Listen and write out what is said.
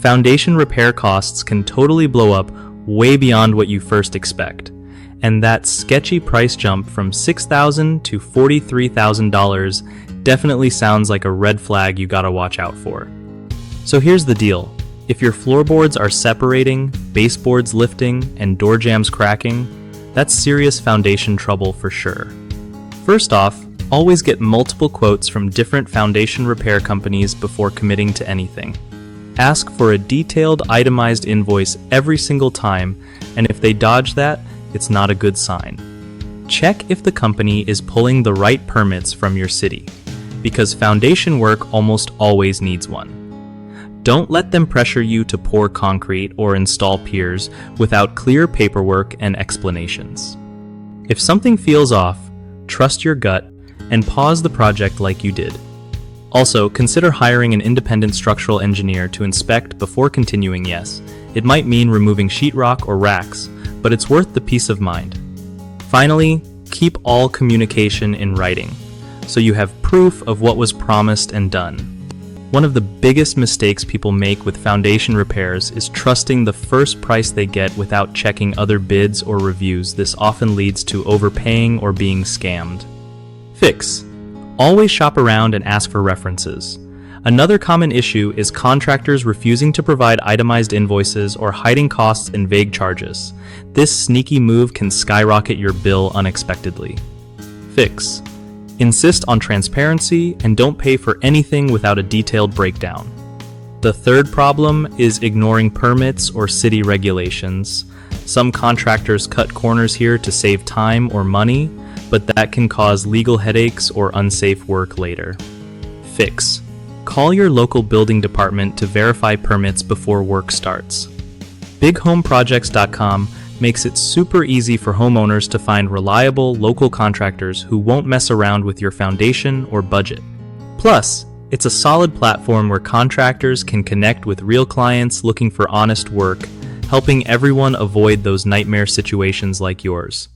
Foundation repair costs can totally blow up way beyond what you first expect. And that sketchy price jump from $6,000 to $43,000 definitely sounds like a red flag you gotta watch out for. So here's the deal. If your floorboards are separating, baseboards lifting, and door jambs cracking, that's serious foundation trouble for sure. First off, always get multiple quotes from different foundation repair companies before committing to anything. Ask for a detailed, itemized invoice every single time, and if they dodge that, it's not a good sign. Check if the company is pulling the right permits from your city, because foundation work almost always needs one. Don't let them pressure you to pour concrete or install piers without clear paperwork and explanations. If something feels off, trust your gut and pause the project like you did. Also, consider hiring an independent structural engineer to inspect before continuing. Yes, it might mean removing sheetrock or racks, but it's worth the peace of mind. Finally, keep all communication in writing, so you have proof of what was promised and done. One of the biggest mistakes people make with foundation repairs is trusting the first price they get without checking other bids or reviews. This often leads to overpaying or being scammed. Fix. Always shop around and ask for references. Another common issue is contractors refusing to provide itemized invoices or hiding costs in vague charges. This sneaky move can skyrocket your bill unexpectedly. Fix. Insist on transparency and don't pay for anything without a detailed breakdown. The third problem is ignoring permits or city regulations. Some contractors cut corners here to save time or money, but that can cause legal headaches or unsafe work later. Fix. Call your local building department to verify permits before work starts. BigHomeProjects.com makes it super easy for homeowners to find reliable local contractors who won't mess around with your foundation or budget. Plus, it's a solid platform where contractors can connect with real clients looking for honest work, helping everyone avoid those nightmare situations like yours.